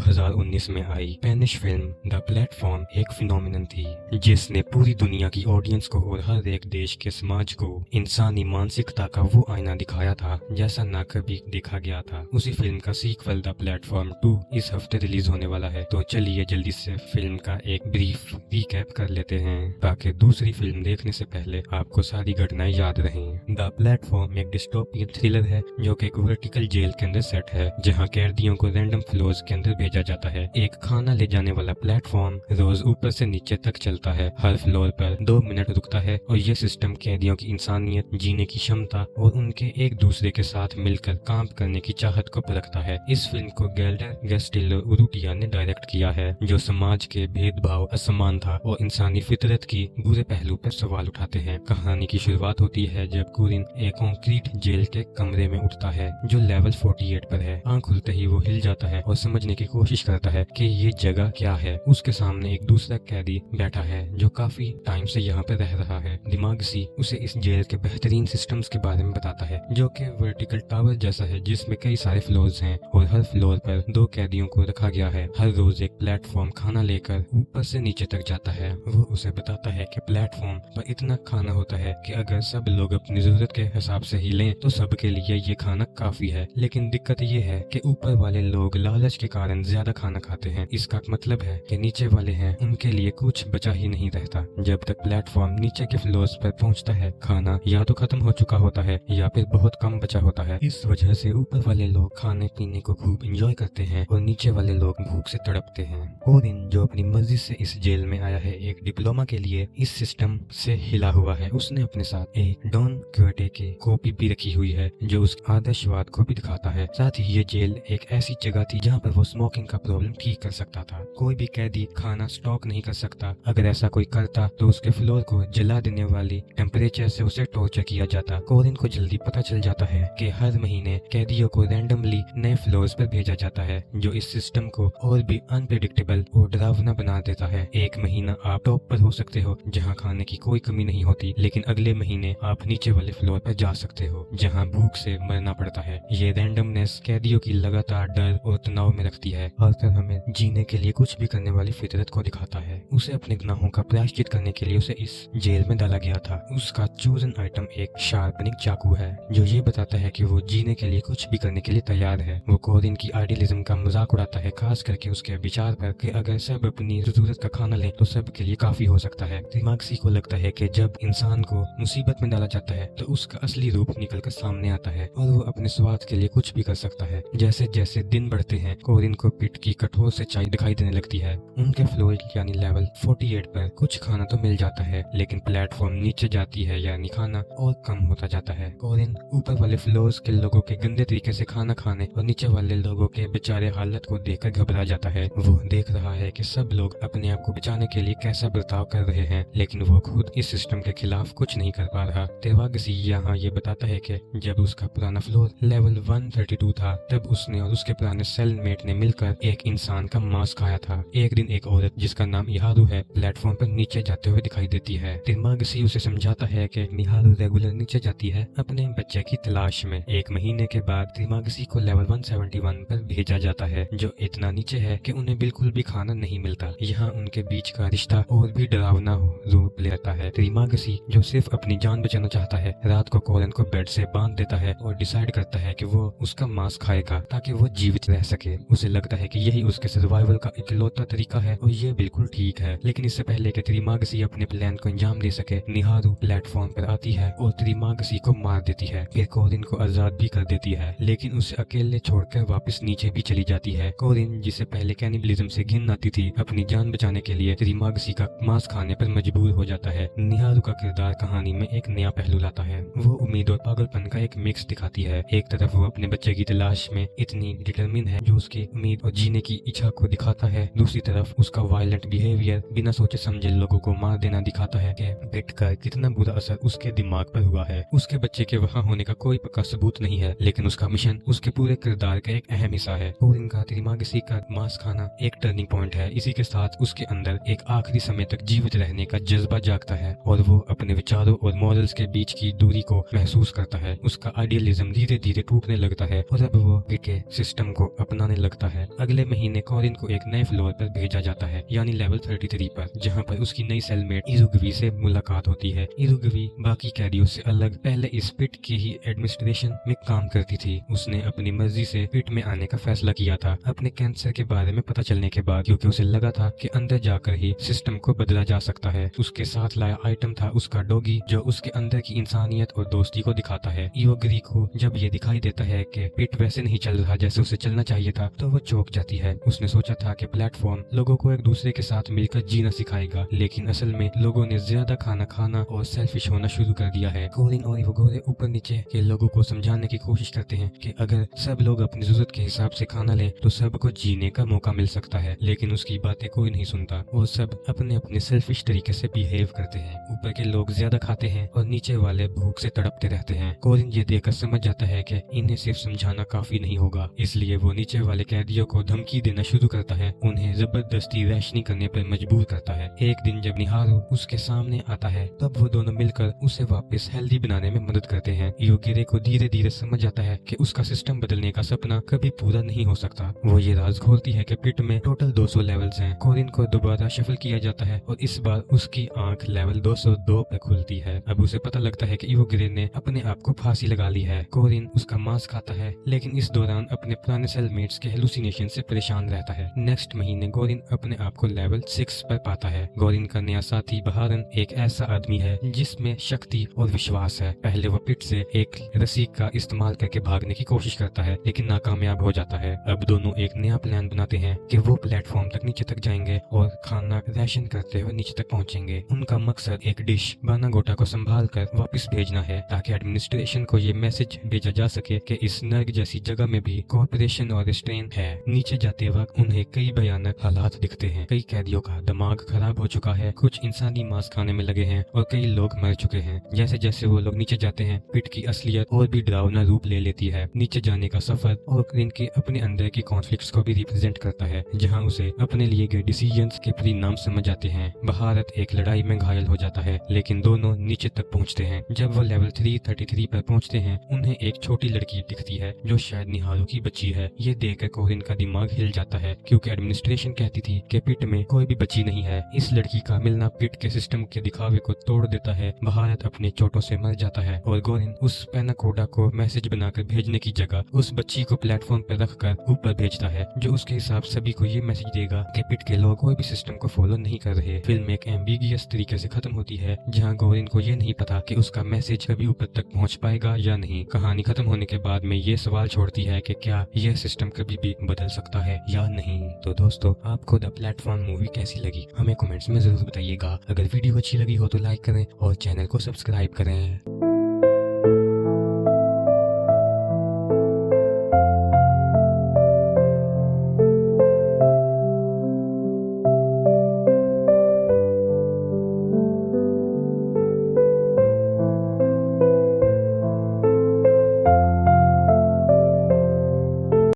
2019 में आई Spanish film the platform एक phenomenon थी जिसने पूरी दुनिया की ऑडियंस को और हर एक देश के समाज को इंसानी मानसिकता का वो आईना दिखाया था जैसा न कभी देखा गया था। उसी फिल्म का सीक्वल द प्लेटफॉर्म 2 इस हफ्ते रिलीज होने वाला है, तो चलिए जल्दी से फिल्म का एक ब्रीफ रिकैप कर लेते हैं ताकि दूसरी फिल्म देखने से पहले आपको सारी घटनाएं याद रहें। द प्लेटफॉर्म एक डिस्टोपियन थ्रिलर है जो कि एक वर्टिकल जेल के अंदर सेट है जहां कैदियों को रैंडम फ्लोर्स के अंदर भेजा जाता है। एक खाना ले जाने वाला प्लेटफॉर्म रोज ऊपर से नीचे तक चलता है। हर फ्लोर पर 2 मिनट रुकता है और यह सिस्टम कैदियों की इंसानियत, जीने की क्षमता और उनके एक दूसरे के साथ मिलकर काम करने की चाहत को परखता है। इस फिल्म को गेल्डर गैस्टिलो उरुटिया ने डायरेक्ट किया है जो समाज के भेदभाव, असमानता और इंसानी फितरत की बुरे पहलू पर सवाल उठाते हैं। कहानी की शुरुआत होती है जब कुरिन एक कंक्रीट जेल के कमरे में उठता है जो लेवल 48 पर है। आंख खुलते ही वो हिल जाता है और समझने की कोशिश करता है कि ये जगह क्या है। उसके सामने एक दूसरा कैदी बैठा है जो काफी टाइम से यहाँ पे रह रहा है। दिमागसी उसे इस जेल के बेहतरीन सिस्टम्स के बारे में बताता है जो कि वर्टिकल टावर जैसा है जिसमें कई सारे फ्लोर्स हैं और हर फ्लोर पर 2 कैदियों को रखा गया है। हर रोज एक प्लेटफॉर्म खाना लेकर ऊपर से नीचे तक जाता है। वो उसे बताता है कि प्लेटफॉर्म पर इतना खाना होता है कि अगर सब लोग अपनी जरूरत के हिसाब से ही लें तो सबके लिए ये खाना काफी है। लेकिन दिक्कत ये है कि ऊपर वाले लोग लालच के कारण ज्यादा खाना खाते हैं। इसका मतलब है कि नीचे वाले हैं उनके लिए कुछ बचा ही नहीं रहता। जब तक प्लेटफॉर्म नीचे के फ्लोर्स पर पहुंचता है खाना या तो खत्म हो चुका होता है या फिर बहुत कम बचा होता है। इस वजह से ऊपर वाले लोग खाने पीने को खूब एंजॉय करते हैं और नीचे वाले लोग भूख से तड़पते हैं। कोरिन जो अपनी मर्जी से इस जेल में आया है एक डिप्लोमा के लिए इस सिस्टम से हिला हुआ है। उसने अपने साथ एक डॉन क्विक्टे की कॉपी भी रखी हुई है जो उस आदर्शवाद को भी दिखाता है। साथ ही ये जेल एक ऐसी जगह थी जहाँ पर वो स्मोकिंग का प्रॉब्लम ठीक कर सकता था। कोई भी कैदी खाना स्टॉक नहीं कर सकता। अगर ऐसा कोई करता तो उसके फ्लोर को जला देने वाली टेम्परेचर से उसे टॉर्चर किया जाता। कोरिन को जल्दी पता चल जाता है कि हर महीने कैदियों को रैंडमली नए फ्लोर्स पर भेजा जाता है जो इस सिस्टम को और भी अनप्रेडिक्टेबल और डरावना बना देता है। एक महीना आप टॉप पर हो सकते हो जहाँ खाने की कोई कमी नहीं होती, लेकिन अगले महीने आप नीचे वाले फ्लोर पर जा सकते हो जहाँ भूख से मरना पड़ता है। ये रैंडमनेस कैदियों की लगातार डर और तनाव में रखती है और फिर हमें जीने के लिए कुछ भी करने वाली फितरत को दिखाता है। उसे अपने गुनाहों का प्रायश्चित करने के लिए उसे इस जेल में डाला गया था। उसका चूजन आइटम एक शार्पनिंग चाकू है जो ये बताता है कि वो जीने के लिए कुछ भी करने के लिए तैयार है। वो कोरिन की आइडियलिज्म का मजाक उड़ाता है, खास करके उसके विचार पर कि अगर सब अपनी जरूरत का खाना लें तो सब के लिए काफी हो सकता है। दिमागसी को लगता है कि जब इंसान को मुसीबत में डाला जाता है तो उसका असली रूप निकलकर सामने आता है और वो अपने स्वार्थ के लिए कुछ भी कर सकता है। जैसे जैसे दिन बढ़ते हैं कोरिन को पिट की कठोर सच्चाई दिखाई देने लगती है। उनके फ्लोर यानी लेवल 48 पर कुछ खाना तो मिल जाता है लेकिन प्लेटफॉर्म नीचे जाती है यानी खाना और कम होता जाता है। कोरिन ऊपर वाले फ्लोर्स के लोगों के गंदे तरीके से खाना खाने और नीचे वाले लोगों के बेचारे हालत को देखकर घबरा जाता है। वो देख रहा है कि सब लोग अपने आप को बचाने के लिए कैसा बर्ताव कर रहे हैं लेकिन वो खुद इस सिस्टम के खिलाफ कुछ नहीं कर पा रहा। तेवागसी यहाँ ये बताता है कि जब उसका पुराना फ्लोर लेवल 132 था तब उसने और उसके पुराने सेलमेट ने मिलकर एक इंसान का मांस खाया था। एक दिन एक औरत जिसका नाम मिहारू है प्लेटफॉर्म पर नीचे जाते हुए दिखाई देती है। तेवागसी उसे समझाता है कि मिहारू रेगुलर नीचे जाती है अपने बच्चे की तलाश में। एक महीने के बाद तेवागसी को लेवल 171 पर भेजा जाता है जो इतना नीचे है कि उन्हें बिल्कुल भी खाना नहीं मिलता। यहाँ उनके बीच का रिश्ता और भी डरावना रूप लेता है। तेवागसी जो सिर्फ अपनी जान बचाना चाहता है रात को कोरिन को बेड से बांध देता है और डिसाइड करता है कि वो उसका मांस खाएगा ताकि वो जीवित रह सके। उसे लगता है कि यही उसके सर्वाइवल का इकलौता तरीका है और ये बिल्कुल ठीक है। लेकिन इससे पहले कि तेवागसी अपने प्लान को अंजाम दे सके मिहारू प्लेटफॉर्म पर आती है और तेवागसी को मार देती है। फिर कोरिन को आजाद भी कर देती है लेकिन उसे अकेले छोड़कर वापस नीचे भी चली जाती है। कोरिन जिसे पहले कैनिबलिज्म से घिन आती थी अपनी जान बचाने के लिए तेवागसी का मांस खाने पर मजबूर हो जाता है। मिहारू का किरदार कहानी में एक नया पहलू लाता है। वो उम्मीद और पागलपन का एक मिक्स दिखाती है। एक तरफ वो अपने बच्चे की तलाश में इतनी डिटरमिन है जो उसकी उम्मीद और जीने की इच्छा को दिखाता है। दूसरी तरफ उसका वायलेंट बिहेवियर बिना सोचे समझे लोगों को मार देना दिखाता है कि पिट का कितना बुरा असर उसके दिमाग पर हुआ है। उसके बच्चे के वहाँ होने का कोई पक्का सबूत नहीं है लेकिन उसका मिशन उसके पूरे किरदार का एक अहम हिस्सा है। और इनका तेवागसी का मांस खाना एक टर्निंग पॉइंट है। इसी के साथ उसके अंदर एक आखिरी समय तक जीवित रहने का जज्बा जागता है और वो अपने विचारों और मॉरल्स के बीच की दूरी को महसूस करता है। उसका आइडियलिज्म धीरे धीरे टूटने लगता है और अब वो के सिस्टम को अपनाने लगता है। अगले महीने कोरिन को एक नए फ्लोर पर भेजा जाता है, यानी लेवल 33 पर, जहाँ पर उसकी नई सेलमेट इरुगवी से मुलाकात होती है। इरुगवी बाकी कैदियों से अलग पहले इस पिट की ही एडमिनिस्ट्रेशन में काम करती थी। उसने अपनी मर्जी से पिट में आने का फैसला किया था अपने कैंसर के बारे में पता चलने के बाद, क्योंकि उसे लगा था कि अंदर जाकर ही सिस्टम को बदला जा सकता है। उसके साथ लाया आइटम था उसका डॉगी, जो उसके अंदर की इंसानियत और दोस्ती को दिखाता है। इवोगरी को जब ये दिखाई देता है कि पिट वैसे नहीं चल रहा जैसे उसे चलना चाहिए था, तो वो चौंक जाती है। उसने सोचा था कि प्लेटफॉर्म लोगों को एक दूसरे के साथ मिलकर जीना सिखाएगा, लेकिन असल में लोगों ने ज्यादा खाना खाना और सेल्फिश होना शुरू कर दिया है। कोरिन और इवोगोरे ऊपर नीचे के लोगों को समझाने की कोशिश करते हैं कि अगर सब लोग अपनी जरूरत के हिसाब से खाना लें तो सबको जीने का मौका मिल सकता है, लेकिन उसकी बातें कोई नहीं सुनता और सब अपने अपने सेल्फिश तरीके से बिहेव करते हैं। ऊपर के लोग ज्यादा खाते हैं और नीचे वाले भूख से तड़पते रहते हैं। कोरिन ये देखकर समझ जाता है कि इन्हें सिर्फ समझाना काफी नहीं होगा, इसलिए वो नीचे वाले कैदियों को धमकी देना शुरू करता है, उन्हें जबरदस्ती रैशनिंग करने पर मजबूर करता है। एक दिन जब निहारू उसके सामने आता है, तब वो दोनों मिलकर उसे वापस हेल्दी बनाने में मदद करते हैं। योगिरे को धीरे धीरे समझ जाता है कि उसका सिस्टम बदलने का सपना कभी पूरा नहीं हो सकता। वो ये राज खोलती है कि पिट में टोटल 200 लेवल्स हैं। कोरिन को दोबारा शफल किया जाता है और इस बार उसकी आंख लेवल 202 पर खुलती है। अब उसे पता लगता है कि इवोगिरे ने अपने आप को फांसी लगा ली है। कोरिन उसका मांस खाता है, लेकिन इस दौरान अपने पुराने सेलमेट्स के हेलुसिनेशन से परेशान रहता है। नेक्स्ट महीने गोरिन अपने आप को लेवल 6 पर पाता है। गोरिन का नया साथी बहारन एक ऐसा आदमी है जिसमें शक्ति और विश्वास है। पहले वो पिट से एक रस्सी का इस्तेमाल करके भागने की कोशिश करता है, लेकिन नाकामयाब हो जाता है। अब दोनों एक नया प्लान बनाते हैं कि वो प्लेटफॉर्म तक नीचे तक जाएंगे और खाना राशन करते हुए नीचे तक पहुंचेंगे। उनका मकसद एक डिश बानागोटा को संभाल कर वापस भेजना है, ताकि एडमिनिस्ट्रेशन को ये मैसेज भेजा जा सके कि इस नर्क जैसी जगह में भी कोऑपरेशन और रिस्ट्रेंट है। नीचे जाते वक्त उन्हें कई भयानक हालात दिखते हैं। कई कैदियों का दिमाग खराब हो चुका है, कुछ इंसानी मांस खाने में लगे हैं और कई लोग मर चुके हैं। जैसे जैसे वो लोग नीचे जाते हैं, पिट की असलियत और भी डरावना रूप ले लेती है। नीचे जाने का सफर और इनके अपने अंदर की कॉन्फ्लिक्ट्स को भी रिप्रेजेंट करता है, जहां उसे अपने लिए गए डिसीजंस के परिणाम समझ आते हैं। भारत एक लड़ाई में घायल हो जाता है, लेकिन दोनों नीचे तक पहुंचते हैं। जब वो लेवल 333 पर पहुंचते हैं, उन्हें एक छोटी लड़की दिखती है जो शायद निहारू की बच्ची है। ये देखकर कोरिन का दिमाग हिल जाता है, क्योंकि एडमिनिस्ट्रेशन कहती थी कि पिट में कोई भी बच्ची नहीं है। इस लड़की का मिलना पिट के सिस्टम के दिखावे को तोड़ देता है। भारत अपने चोटों से मर जाता है और गोरिन उस पैनाकोडा को मैसेज बनाकर भेजने की जगह उस बच्ची को प्लेटफॉर्म पर रखकर ऊपर भेजता है, जो उसके हिसाब सभी को ये मैसेज देगा कि पिट के लोग कोई भी सिस्टम को फॉलो नहीं कर रहे। फिल्म एक एम्बिगियस तरीके से खत्म होती है, जहाँ गोरिन को ये नहीं पता कि उसका मैसेज कभी ऊपर तक पहुँच पाएगा या नहीं। कहानी खत्म होने के बाद में ये सवाल छोड़ती है कि क्या यह सिस्टम कभी भी बदल सकता है या नहीं। तो दोस्तों, आपको द प्लेटफॉर्म मूवी कैसी लगी हमें कमेंट्स में जरूर बताइएगा। अगर वीडियो अच्छी लगी हो तो लाइक करें और चैनल को सब्सक्राइब करें।